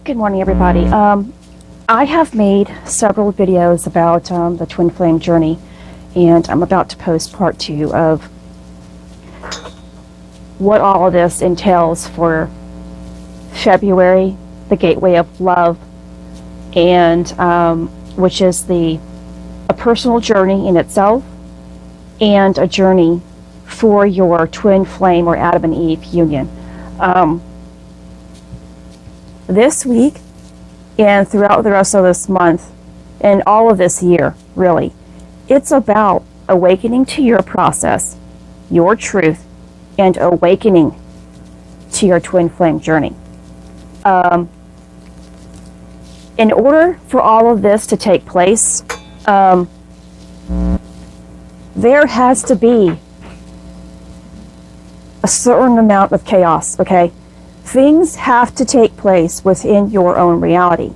Good morning, everybody. I have made several videos about the twin flame journey, and I'm about to post part 2 of what all of this entails for February, the Gateway of Love, and which is a personal journey in itself, and a journey for your twin flame or Adam and Eve union. This week and throughout the rest of this month and all of this year, really, it's about awakening to your process, your truth, and awakening to your twin flame journey. In order for all of this to take place, there has to be a certain amount of chaos, okay? Things have to take place within your own reality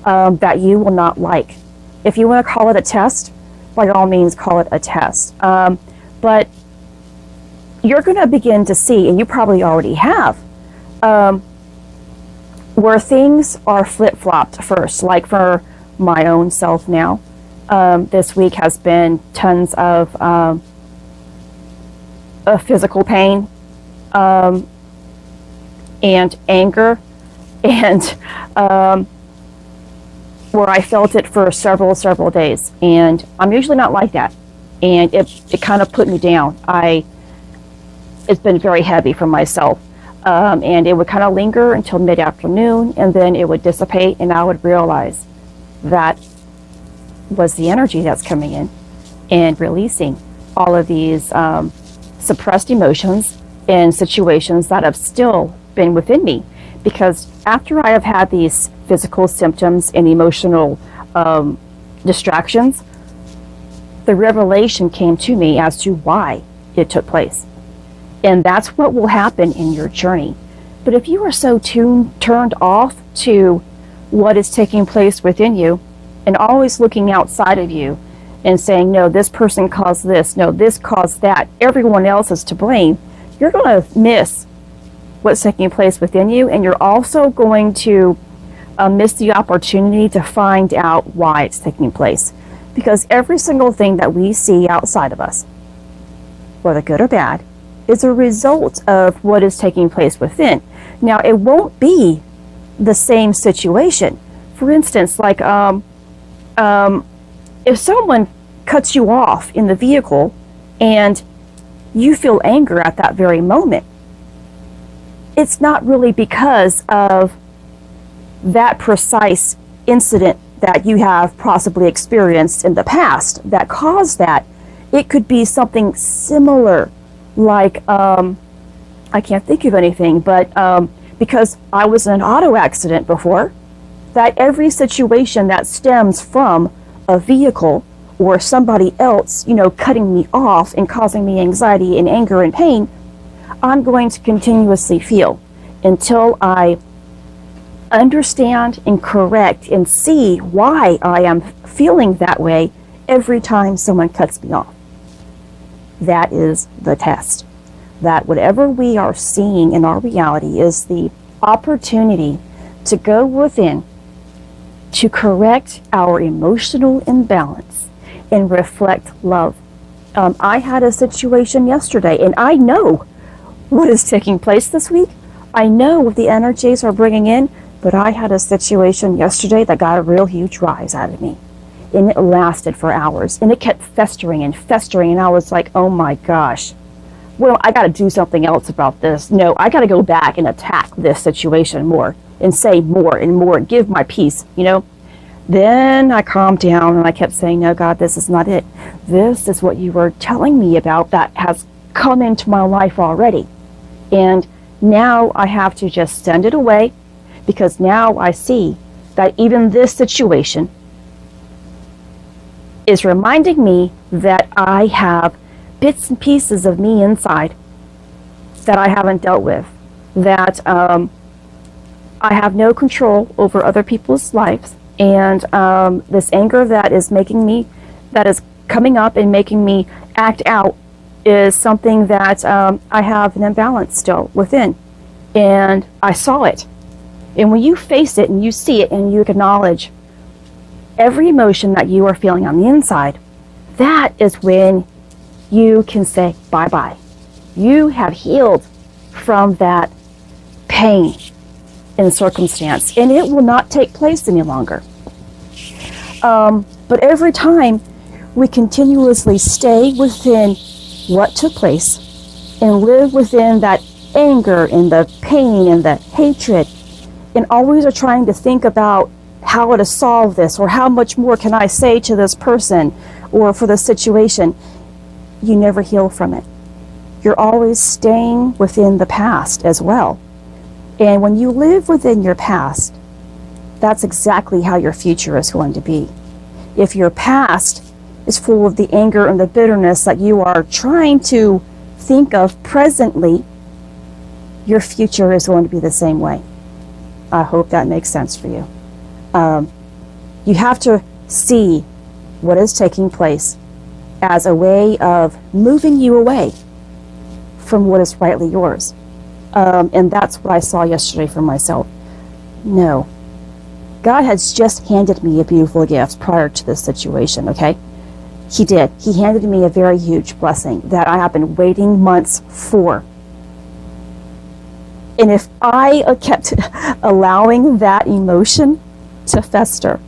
that you will not like. If you want to call it a test, by all means call it a test. But you're going to begin to see, and you probably already have, where things are flip-flopped first. Like for my own self now, this week has been tons of physical pain, and anger, and where I felt it for several days. And I'm usually not like that, and it kind of put me down. It's been very heavy for myself, and it would kind of linger until mid-afternoon, and then it would dissipate, and I would realize that was the energy that's coming in and releasing all of these suppressed emotions and situations that have still been within me. Because after I have had these physical symptoms and emotional distractions, the revelation came to me as to why it took place. And that's what will happen in your journey. But if you are so turned off to what is taking place within you, and always looking outside of you and saying, no, this person caused this, no, this caused that, everyone else is to blame, you're going to miss what's taking place within you, and you're also going to miss the opportunity to find out why it's taking place. Because every single thing that we see outside of us, whether good or bad, is a result of what is taking place within. Now, it won't be the same situation. For instance, like if someone cuts you off in the vehicle and you feel anger at that very moment, it's not really because of that precise incident that you have possibly experienced in the past that caused that. It could be something similar, like I can't think of anything, but because I was in an auto accident before, that every situation that stems from a vehicle or somebody else, cutting me off and causing me anxiety and anger and pain, I'm going to continuously feel until I understand and correct and see why I am feeling that way every time someone cuts me off. That is the test. That whatever we are seeing in our reality is the opportunity to go within, to correct our emotional imbalance and reflect love. I had a situation yesterday, and I know what is taking place this week. I know what the energies are bringing in, but I had a situation yesterday that got a real huge rise out of me, and it lasted for hours, and it kept festering, and I was like, oh my gosh, well, I got to do something else about this. No, I got to go back and attack this situation more and say more and more and give my piece, Then I calmed down and I kept saying, no, God, this is not it. This is what you were telling me about that has come into my life already. And now I have to just send it away, because now I see that even this situation is reminding me that I have bits and pieces of me inside that I haven't dealt with, that I have no control over other people's lives, and this anger that is coming up and making me act out is something that I have an imbalance still within. And I saw it. And when you face it and you see it and you acknowledge every emotion that you are feeling on the inside, that is when you can say bye-bye. You have healed from that pain and circumstance, and it will not take place any longer. But every time we continuously stay within what took place and live within that anger and the pain and the hatred, and always are trying to think about how to solve this, or how much more can I say to this person or for the situation, you never heal from it. You're always staying within the past as well. And when you live within your past, that's exactly how your future is going to be. If your past is full of the anger and the bitterness that you are trying to think of presently, your future is going to be the same way. I hope that makes sense for you. You have to see what is taking place as a way of moving you away from what is rightly yours. And that's what I saw yesterday for myself. No. God has just handed me a beautiful gift prior to this situation, okay? He did. He handed me a very huge blessing that I have been waiting months for. And if I kept allowing that emotion to fester,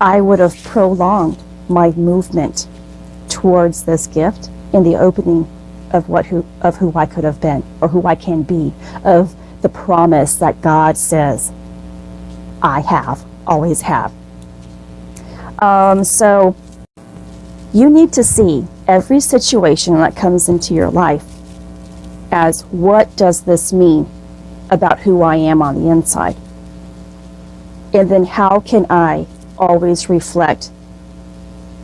I would have prolonged my movement towards this gift in the opening of who I could have been, or who I can be, of the promise that God says I have, always have. So you need to see every situation that comes into your life as, what does this mean about who I am on the inside? And then how can I always reflect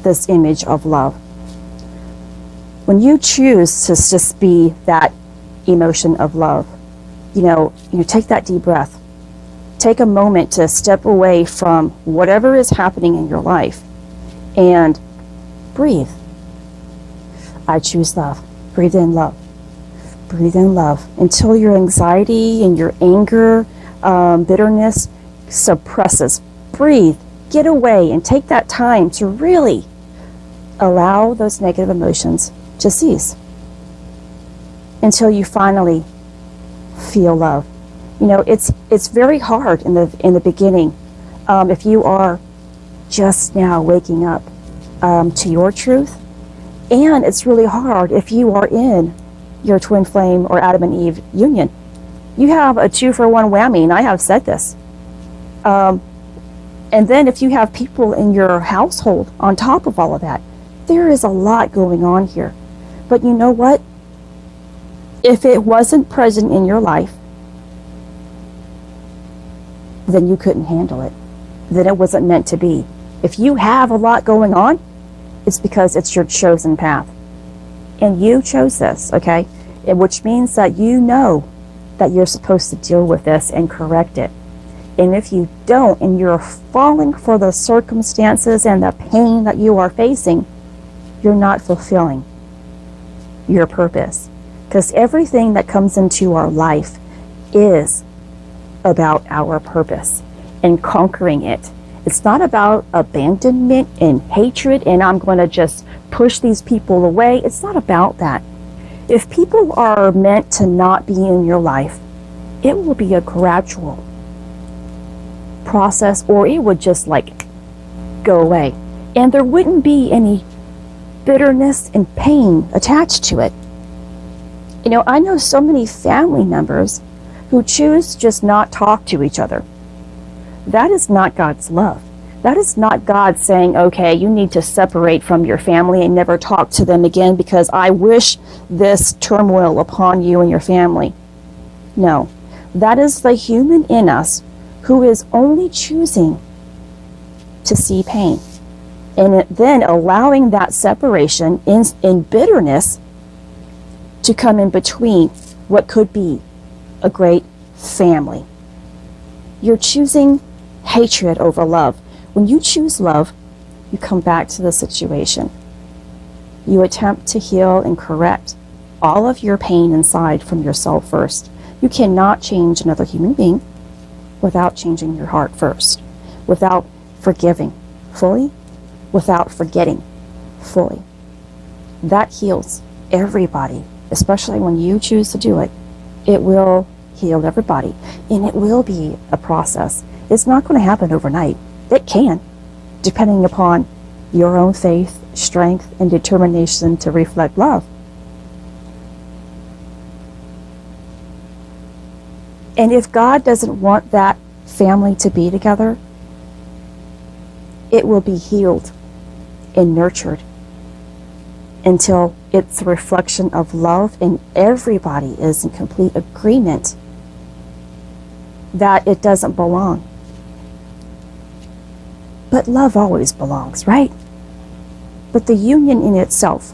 this image of love? When you choose to just be that emotion of love, you take that deep breath. Take a moment to step away from whatever is happening in your life and breathe. I choose love. Breathe in love. Breathe in love until your anxiety and your anger, bitterness suppresses. Breathe. Get away and take that time to really allow those negative emotions to cease until you finally feel love. It's very hard in the beginning if you are just now waking up to your truth, and it's really hard if you are in your twin flame or Adam and Eve union. You have a 2-for-1 whammy, and I have said this. And then if you have people in your household on top of all of that, there is a lot going on here. But you know what? If it wasn't present in your life, then you couldn't handle it. Then it wasn't meant to be. If you have a lot going on, it's because it's your chosen path. And you chose this, okay? Which means that you know that you're supposed to deal with this and correct it. And if you don't, and you're falling for the circumstances and the pain that you are facing, you're not fulfilling your purpose. Because everything that comes into our life is about our purpose and conquering it. It's not about abandonment and hatred and I'm going to just push these people away. It's not about that. If people are meant to not be in your life, it will be a gradual process, or it would just go away. And there wouldn't be any bitterness and pain attached to it. I know so many family members who choose just not talk to each other. That is not God's love. That is not God saying, okay, you need to separate from your family and never talk to them again because I wish this turmoil upon you and your family. No, that is the human in us who is only choosing to see pain. And then allowing that separation in bitterness to come in between what could be a great family. You're choosing hatred over love. When you choose love, you come back to the situation. You attempt to heal and correct all of your pain inside from yourself first. You cannot change another human being. without changing your heart first, without forgiving fully, without forgetting fully. That heals everybody, especially when you choose to do it. It will heal everybody, and it will be a process. It's not going to happen overnight. It can, depending upon your own faith, strength, and determination to reflect love. And if God doesn't want that family to be together, it will be healed and nurtured until it's a reflection of love and everybody is in complete agreement that it doesn't belong. But love always belongs, right? But the union in itself,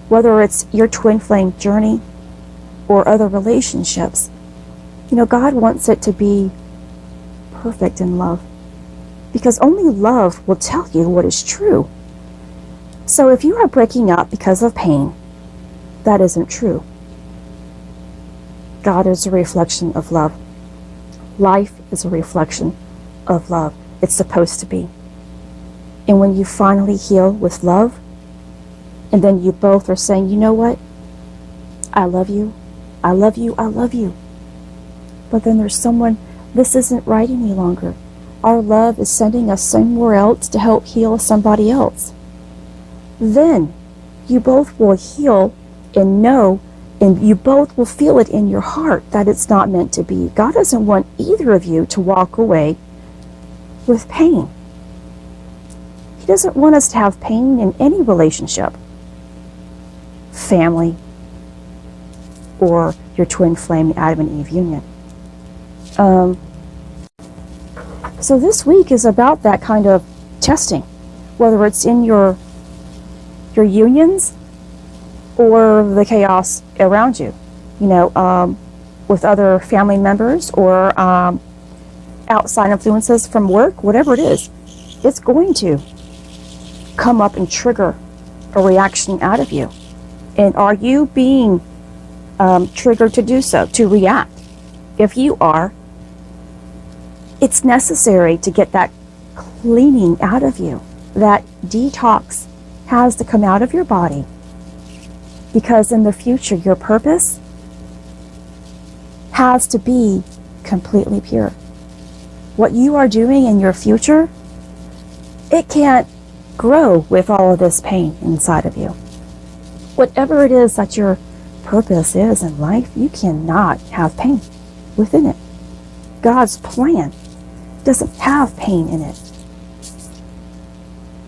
whether it's your twin flame journey or other relationships, God wants it to be perfect in love, because only love will tell you what is true. So if you are breaking up because of pain, that isn't true. God is a reflection of love. Life is a reflection of love. It's supposed to be. And when you finally heal with love, and then you both are saying, you know what? I love you. I love you. I love you. But then there's someone, this isn't right any longer. Our love is sending us somewhere else to help heal somebody else. Then you both will heal and know, and you both will feel it in your heart that it's not meant to be. God doesn't want either of you to walk away with pain. He doesn't want us to have pain in any relationship, family, or your twin flame Adam and Eve union. So this week is about that kind of testing, whether it's in your unions or the chaos around you, with other family members or outside influences from work, whatever it is, it's going to come up and trigger a reaction out of you. And are you being triggered to do so, to react? If you are, it's necessary to get that cleaning out of you. That detox has to come out of your body, because in the future, your purpose has to be completely pure. What you are doing in your future, it can't grow with all of this pain inside of you. Whatever it is that your purpose is in life, you cannot have pain within it. God's plan doesn't have pain in it.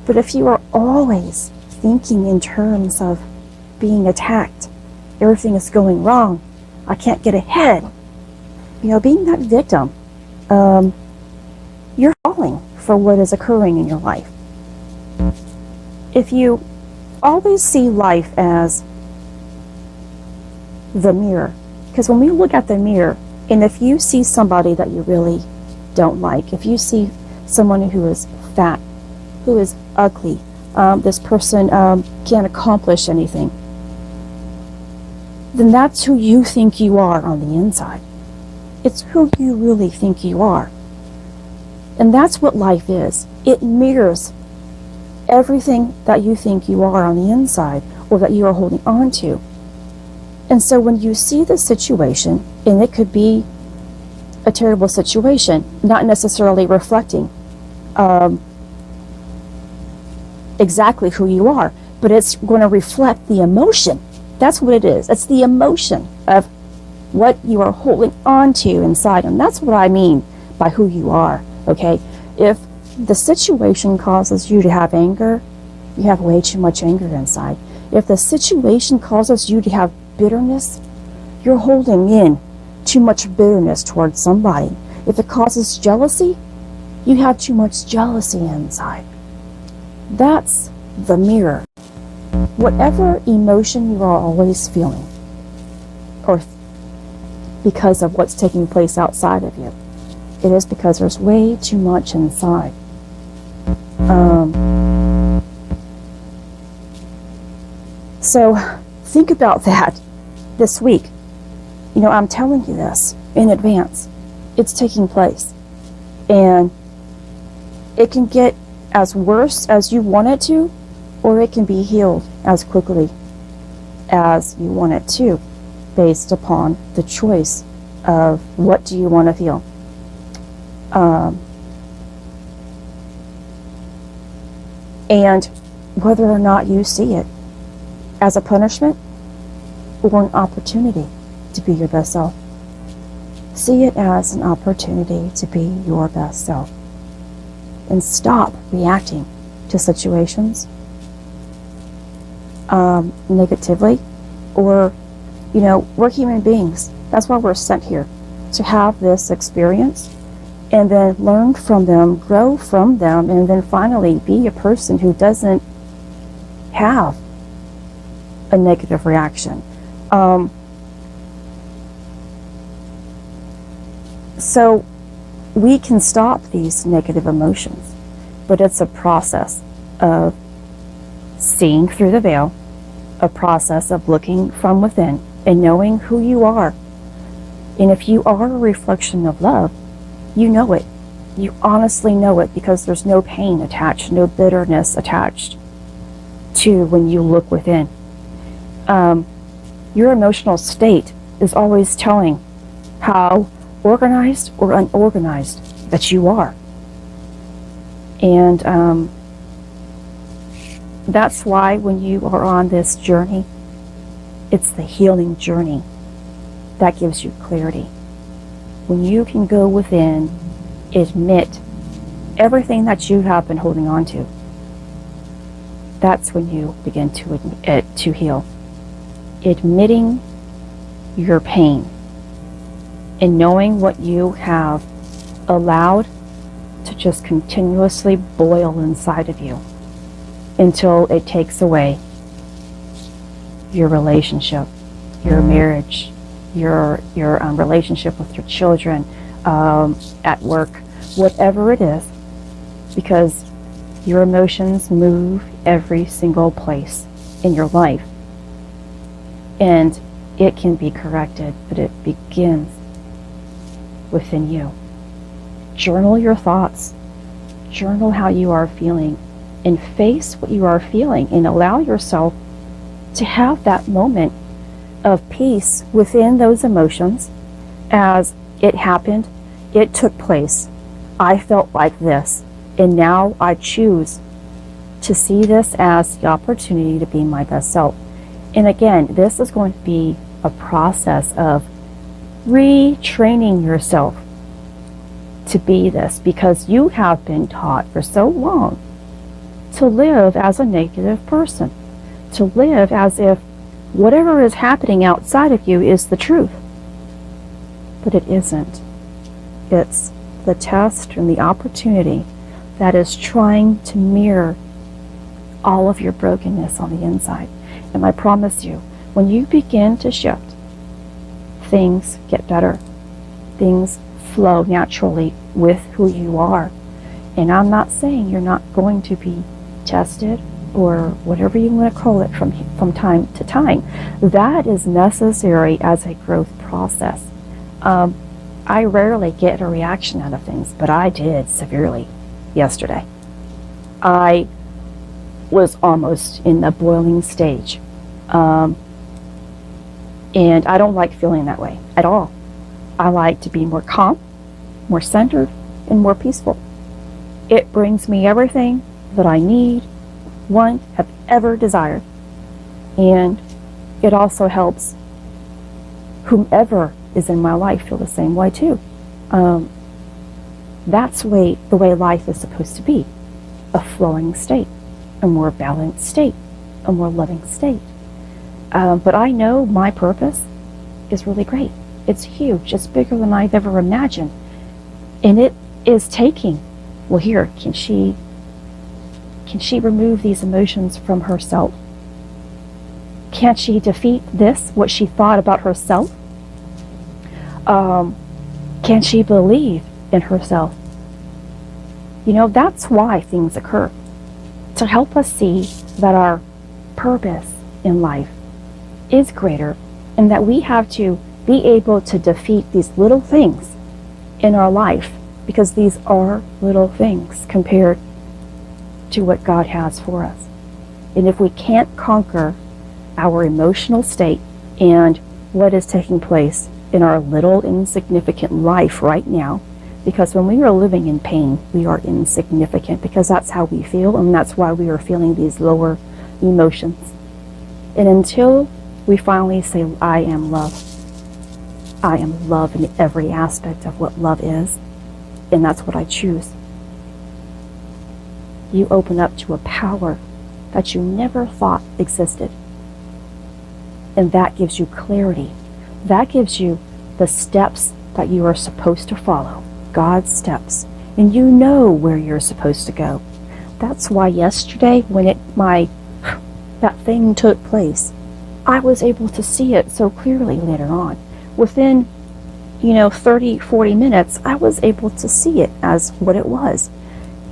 But if you are always thinking in terms of being attacked, everything is going wrong, I can't get ahead, being that victim, you're falling for what is occurring in your life. If you always see life as the mirror, because when we look at the mirror, and if you see somebody that you really don't like, if you see someone who is fat, who is ugly, this person can't accomplish anything, then that's who you think you are on the inside. It's who you really think you are. And that's what life is. It mirrors everything that you think you are on the inside, or that you are holding on to. And so when you see the situation, and it could be a terrible situation, not necessarily reflecting exactly who you are, but it's going to reflect the emotion. That's what it is. It's the emotion of what you are holding on to inside. And that's what I mean by who you are, okay? If the situation causes you to have anger, you have way too much anger inside. If the situation causes you to have bitterness, you're holding in too much bitterness towards somebody. If it causes jealousy, you have too much jealousy inside. That's the mirror. Whatever emotion you are always feeling, or because of what's taking place outside of you, it is because there's way too much inside. So think about that this week. I'm telling you this in advance. It's taking place. And it can get as worse as you want it to, or it can be healed as quickly as you want it to, based upon the choice of what do you want to feel. And whether or not you see it as a punishment or an opportunity to be your best self. See it as an opportunity to be your best self. And stop reacting to situations negatively, or, we're human beings. That's why we're sent here, to have this experience and then learn from them, grow from them, and then finally be a person who doesn't have a negative reaction. So we can stop these negative emotions, but it's a process of seeing through the veil, a process of looking from within and knowing who you are. And if you are a reflection of love, you know it. You honestly know it, because there's no pain attached, no bitterness attached to when you look within. Your emotional state is always telling how organized or unorganized that you are. And that's why when you are on this journey, it's the healing journey that gives you clarity. When you can go within, admit everything that you have been holding on to, that's when you begin to heal. Admitting your pain and knowing what you have allowed to just continuously boil inside of you until it takes away your relationship, your marriage, your relationship with your children, at work, whatever it is, because your emotions move every single place in your life. And it can be corrected, but it begins within you. Journal your thoughts. Journal how you are feeling, and face what you are feeling, and allow yourself to have that moment of peace within those emotions. As it happened, it took place. I felt like this, and now I choose to see this as the opportunity to be my best self. And again, this is going to be a process of retraining yourself to be this, because you have been taught for so long to live as a negative person, to live as if whatever is happening outside of you is the truth. But it isn't. It's the test and the opportunity that is trying to mirror all of your brokenness on the inside. And I promise you, when you begin to shift, things get better. Things flow naturally with who you are. And I'm not saying you're not going to be tested, or whatever you want to call it, from time to time. That is necessary as a growth process. I rarely get a reaction out of things, but I did severely yesterday. I was almost in the boiling stage. And I don't like feeling that way at all. I like to be more calm, more centered, and more peaceful. It brings me everything that I need, want, have ever desired. And it also helps whomever is in my life feel the same way too. That's the way life is supposed to be. A flowing state, a more balanced state, a more loving state. But I know my purpose is really great. It's huge. It's bigger than I've ever imagined. And it is taking, well, here, can she remove these emotions from herself? Can she defeat this, what she thought about herself? Can she believe in herself? That's why things occur. To help us see that our purpose in life is greater, and that we have to be able to defeat these little things in our life, because these are little things compared to what God has for us. And if we can't conquer our emotional state and what is taking place in our little insignificant life right now, because when we are living in pain, we are insignificant, because that's how we feel, and that's why we are feeling these lower emotions. And until we finally say, I am love. I am love in every aspect of what love is, and that's what I choose. You open up to a power that you never thought existed. And that gives you clarity. That gives you the steps that you are supposed to follow, God's steps. And you know where you're supposed to go. That's why yesterday, when that thing took place, I was able to see it so clearly later on. Within, 30, 40 minutes, I was able to see it as what it was.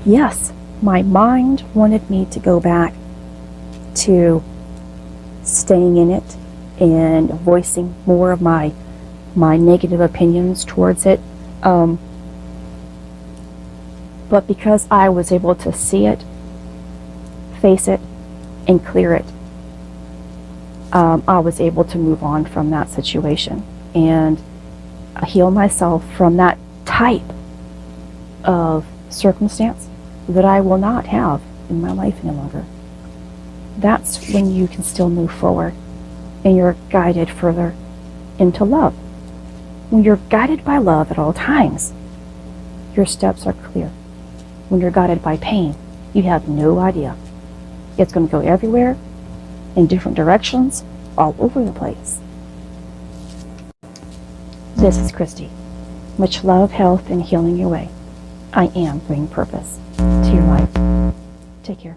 Yes, my mind wanted me to go back to staying in it and voicing more of my negative opinions towards it. But because I was able to see it, face it, and clear it, I was able to move on from that situation and heal myself from that type of circumstance that I will not have in my life any longer. That's when you can still move forward and you're guided further into love. When you're guided by love at all times, your steps are clear. When you're guided by pain, you have no idea. It's going to go everywhere, in different directions, all over the place. This is Christy. Much love, health, and healing your way. I am bringing purpose to your life. Take care.